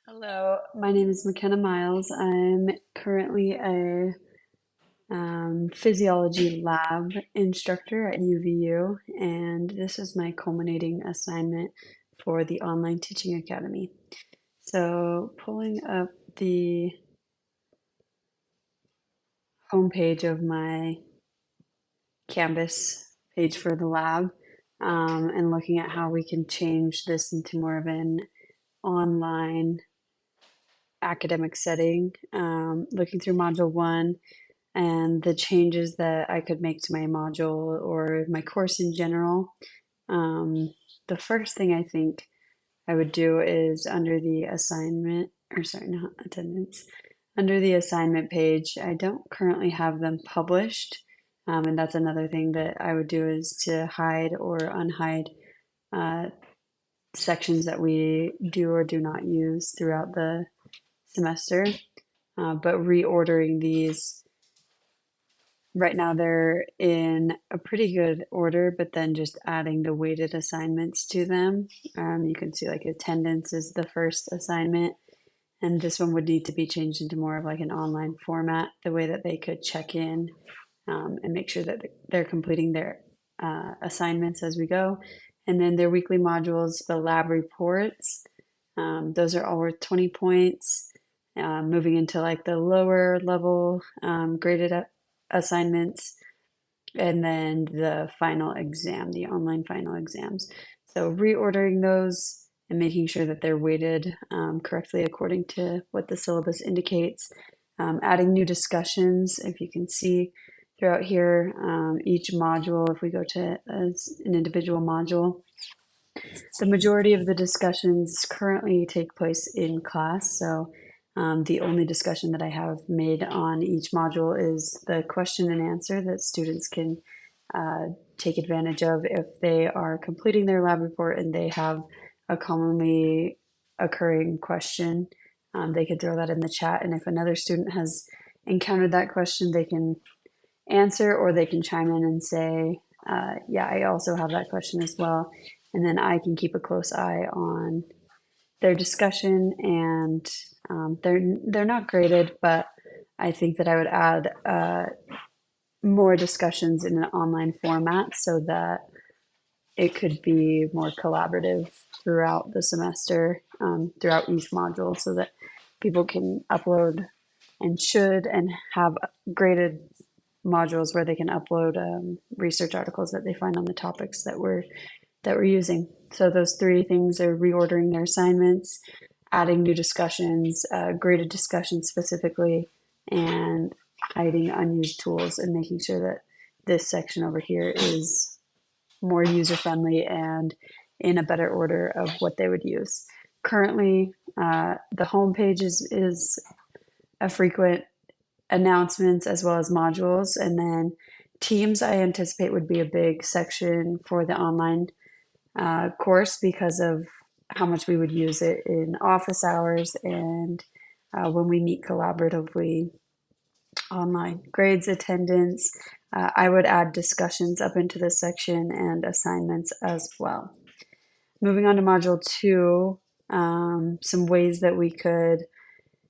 Hello, my name is McKenna Miles. I'm currently a physiology lab instructor at UVU, and this is my culminating assignment for the Online Teaching Academy. So, pulling up the homepage of my Canvas page for the lab, and looking at how we can change this into more of an online academic setting, looking through Module 1 and the changes that I could make to my module or my course in general. The first thing I think I would do is under the assignment, or sorry, not attendance, under the assignment page, I don't currently have them published. And that's another thing that I would do is to hide or unhide uh, sections that we do or do not use throughout the semester. But reordering these right now, they're in a pretty good order, but then just adding the weighted assignments to them. You can see like attendance is the first assignment, and this one would need to be changed into more of like an online format, the way that they could check in and make sure that they're completing their assignments as we go. And then their weekly modules, the lab reports, those are all worth 20 points. Moving into like the lower level graded assignments, and then the final exam, the online final exams. So reordering those and making sure that they're weighted correctly according to what the syllabus indicates. Adding new discussions, if you can see throughout here, each module, if we go to as an individual module, the majority of the discussions currently take place in class. So the only discussion that I have made on each module is the question and answer that students can take advantage of if they are completing their lab report and they have a commonly occurring question. They can throw that in the chat, and if another student has encountered that question, they can answer, or they can chime in and say, yeah, I also have that question as well. And then I can keep a close eye on their discussion, and they're not graded, but I think that I would add more discussions in an online format so that it could be more collaborative throughout the semester, throughout each module, so that people can upload and should and have graded modules where they can upload research articles that they find on the topics that we're using. So those three things are reordering their assignments, adding new discussions, graded discussions specifically, and hiding unused tools and making sure that this section over here is more user friendly and in a better order of what they would use. Currently, the home page is a frequent announcements as well as modules, and then Teams I anticipate would be a big section for the online course because of how much we would use it in office hours and when we meet collaboratively online. Grades, attendance, I would add discussions up into this section and assignments as well. Moving on to Module 2, some ways that we could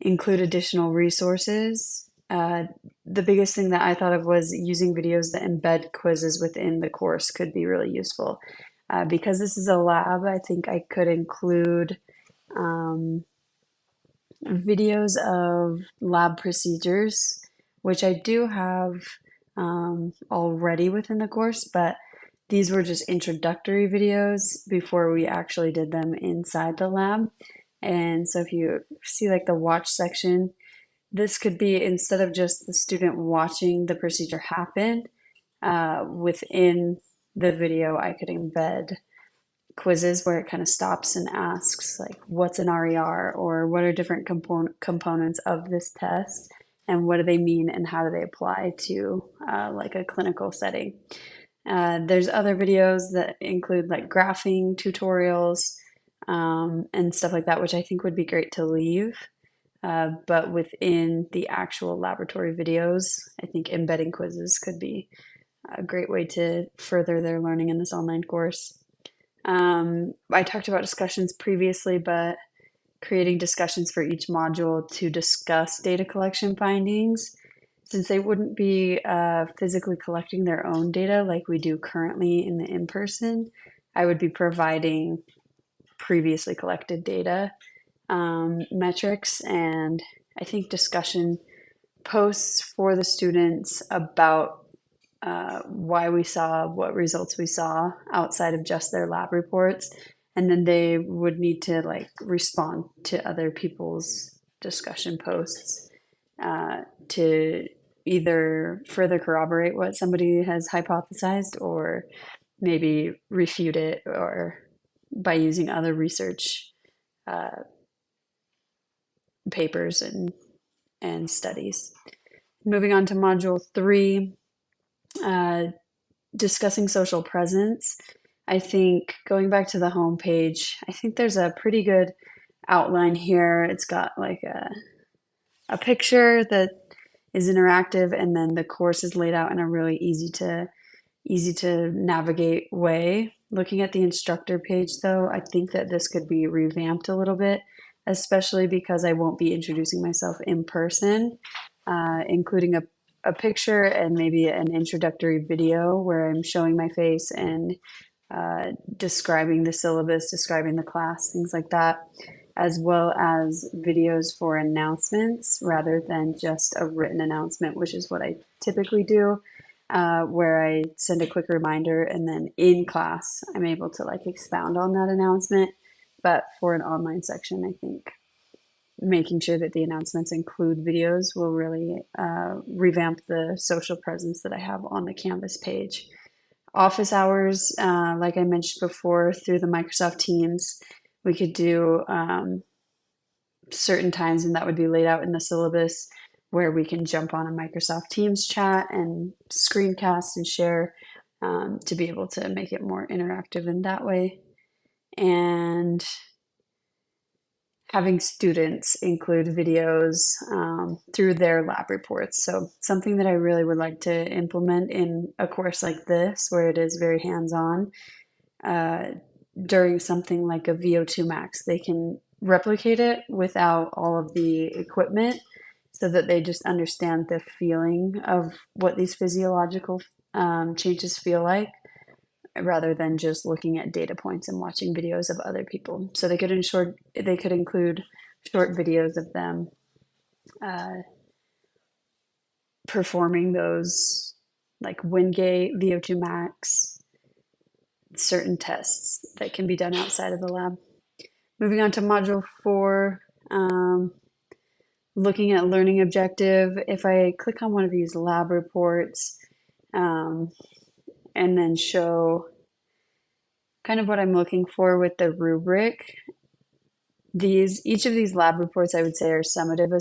include additional resources. The biggest thing that I thought of was using videos that embed quizzes within the course could be really useful. Because this is a lab, I think I could include videos of lab procedures, which I do have already within the course, but these were just introductory videos before we actually did them inside the lab. And so if you see like the watch section, this could be instead of just the student watching the procedure happen, within the video, I could embed quizzes where it kind of stops and asks, like, what's an RER, or what are different components of this test, and what do they mean, and how do they apply to like a clinical setting. There's other videos that include like graphing tutorials and stuff like that, which I think would be great to leave. But within the actual laboratory videos, I think embedding quizzes could be a great way to further their learning in this online course. I talked about discussions previously, but creating discussions for each module to discuss data collection findings. Since they wouldn't be physically collecting their own data like we do currently in the in-person, I would be providing previously collected data metrics, and I think discussion posts for the students about why we saw what results we saw outside of just their lab reports. And then they would need to like respond to other people's discussion posts to either further corroborate what somebody has hypothesized or maybe refute it, or by using other research uh, papers and studies. Moving on to module 3, uh, discussing social presence. I think going back to the home page, I think there's a pretty good outline here. It's got like a picture that is interactive, and then the course is laid out in a really easy to navigate way. Looking at the instructor page though, I think that this could be revamped a little bit, especially because I won't be introducing myself in person, including a picture and maybe an introductory video where I'm showing my face and describing the syllabus, describing the class, things like that, as well as videos for announcements rather than just a written announcement, which is what I typically do, where I send a quick reminder and then in class I'm able to like expound on that announcement. But for an online section, I think making sure that the announcements include videos will really revamp the social presence that I have on the Canvas page. Office hours, like I mentioned before, through the Microsoft Teams, we could do certain times, and that would be laid out in the syllabus, where we can jump on a Microsoft Teams chat and screencast and share to be able to make it more interactive in that way. And having students include videos through their lab reports. So something that I really would like to implement in a course like this, where it is very hands-on, during something like a VO2 Max, they can replicate it without all of the equipment so that they just understand the feeling of what these physiological changes feel like, rather than just looking at data points and watching videos of other people. So they could include short videos of them performing those like Wingate, VO2 Max, certain tests that can be done outside of the lab. Moving on to module 4, looking at learning objective. If I click on one of these lab reports and then show kind of what I'm looking for with the rubric, each of these lab reports I would say are formative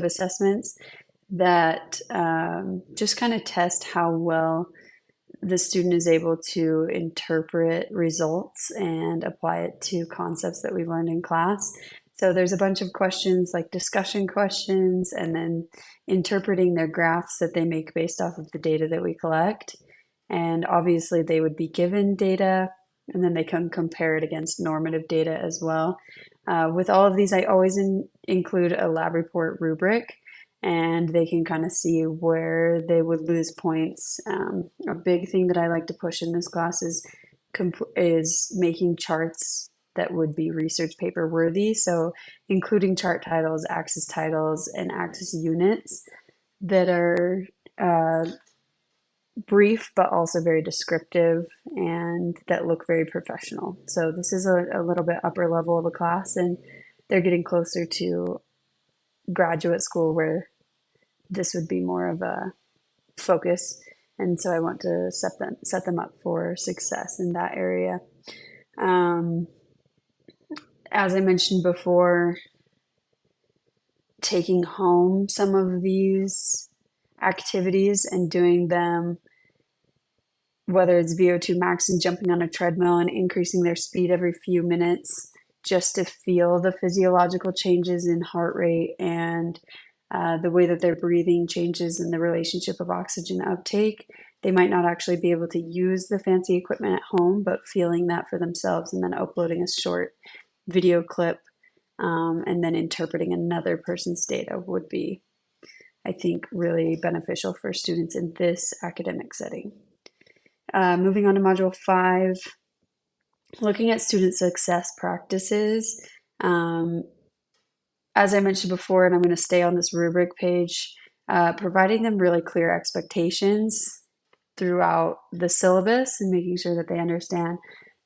assessments that just kind of test how well the student is able to interpret results and apply it to concepts that we learned in class. So there's a bunch of questions like discussion questions, and then interpreting their graphs that they make based off of the data that we collect. And obviously they would be given data, and then they can compare it against normative data as well. With all of these, I always include a lab report rubric, and they can kind of see where they would lose points. A big thing that I like to push in this class is making charts that would be research paper worthy. So including chart titles, axis titles, and axis units that are brief but also very descriptive and that look very professional. So this is a little bit upper level of a class, and they're getting closer to graduate school where this would be more of a focus. And so I want to set them up for success in that area. As I mentioned before, taking home some of these activities and doing them, whether it's VO2 max and jumping on a treadmill and increasing their speed every few minutes just to feel the physiological changes in heart rate and the way that their breathing changes and the relationship of oxygen uptake. They might not actually be able to use the fancy equipment at home, but feeling that for themselves and then uploading a short video clip, and then interpreting another person's data would be, I think, really beneficial for students in this academic setting. Moving on to Module 5, looking at student success practices. As I mentioned before, and I'm going to stay on this rubric page, providing them really clear expectations throughout the syllabus and making sure that they understand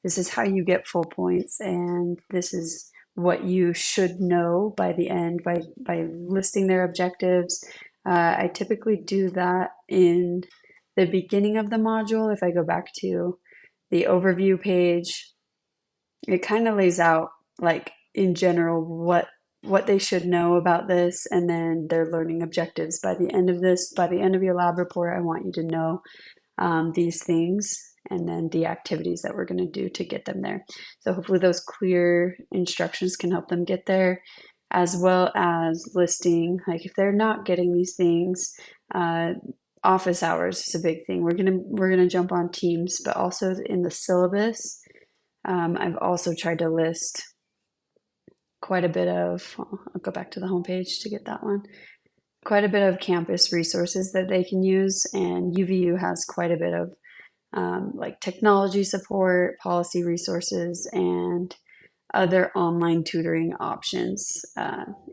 this is how you get full points and this is what you should know by the end by listing their objectives. I typically do that in the beginning of the module. If I go back to the overview page, it kind of lays out, like, in general what they should know about this, and then their learning objectives. By the end of this, by the end of your lab report, I want you to know these things, and then the activities that we're going to do to get them there. So hopefully those clear instructions can help them get there, as well as listing, like, if they're not getting these things, office hours is a big thing. We're gonna jump on Teams, but also in the syllabus, I've also tried to list quite a bit of, I'll go back to the homepage to get that one, quite a bit of campus resources that they can use, and UVU has quite a bit of like technology support, policy resources, and other online tutoring options,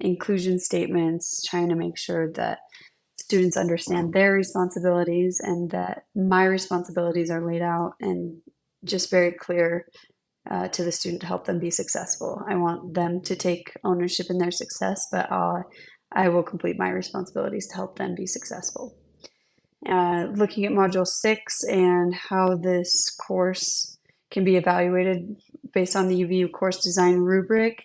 inclusion statements, trying to make sure that students understand their responsibilities and that my responsibilities are laid out and just very clear to the student to help them be successful. I want them to take ownership in their success, but I will complete my responsibilities to help them be successful. Looking at Module 6 and how this course can be evaluated based on the UVU course design rubric.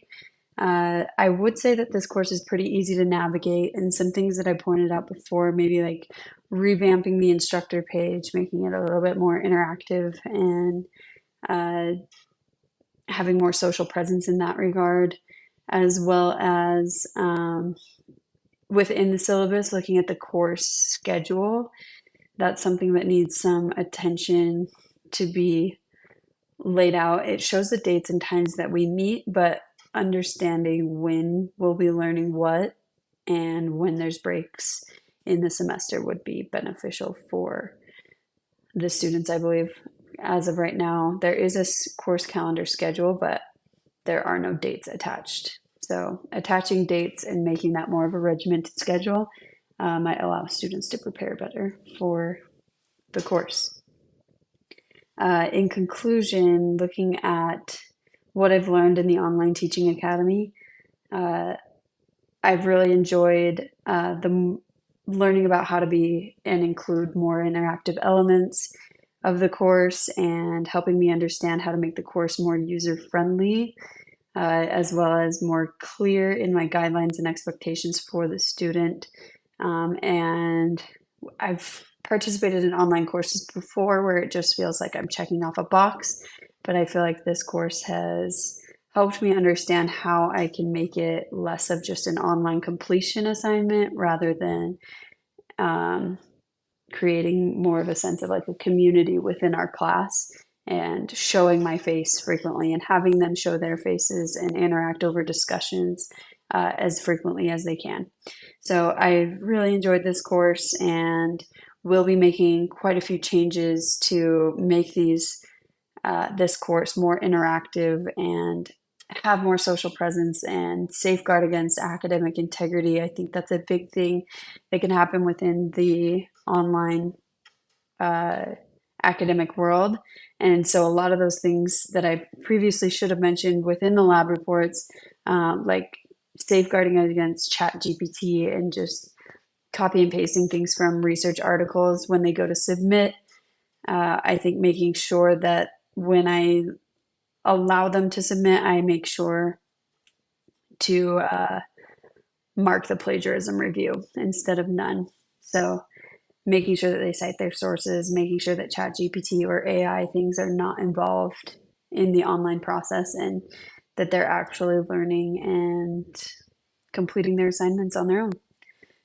I would say that this course is pretty easy to navigate, and some things that I pointed out before, maybe like revamping the instructor page, making it a little bit more interactive, and having more social presence in that regard, as well as within the syllabus, looking at the course schedule. That's something that needs some attention to be laid out. It shows the dates and times that we meet, but understanding when we'll be learning what and when there's breaks in the semester would be beneficial for the students, I believe. As of right now, there is a course calendar schedule, but there are no dates attached. So attaching dates and making that more of a regimented schedule might allow students to prepare better for the course. In conclusion, looking at what I've learned in the Online Teaching Academy, I've really enjoyed the learning about how to be and include more interactive elements of the course and helping me understand how to make the course more user-friendly, as well as more clear in my guidelines and expectations for the student. And I've participated in online courses before where it just feels like I'm checking off a box, but I feel like this course has helped me understand how I can make it less of just an online completion assignment rather than creating more of a sense of like a community within our class and showing my face frequently and having them show their faces and interact over discussions as frequently as they can. So I've really enjoyed this course and will be making quite a few changes to make this course more interactive and have more social presence and safeguard against academic integrity. I think that's a big thing that can happen within the online academic world. And so a lot of those things that I previously should have mentioned within the lab reports, like safeguarding against ChatGPT and just copy and pasting things from research articles when they go to submit. I think making sure that when I allow them to submit, I make sure to mark the plagiarism review instead of none. So making sure that they cite their sources, making sure that ChatGPT or AI things are not involved in the online process and that they're actually learning and completing their assignments on their own.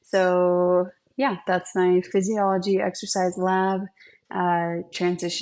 So yeah, that's my physiology exercise lab transitioning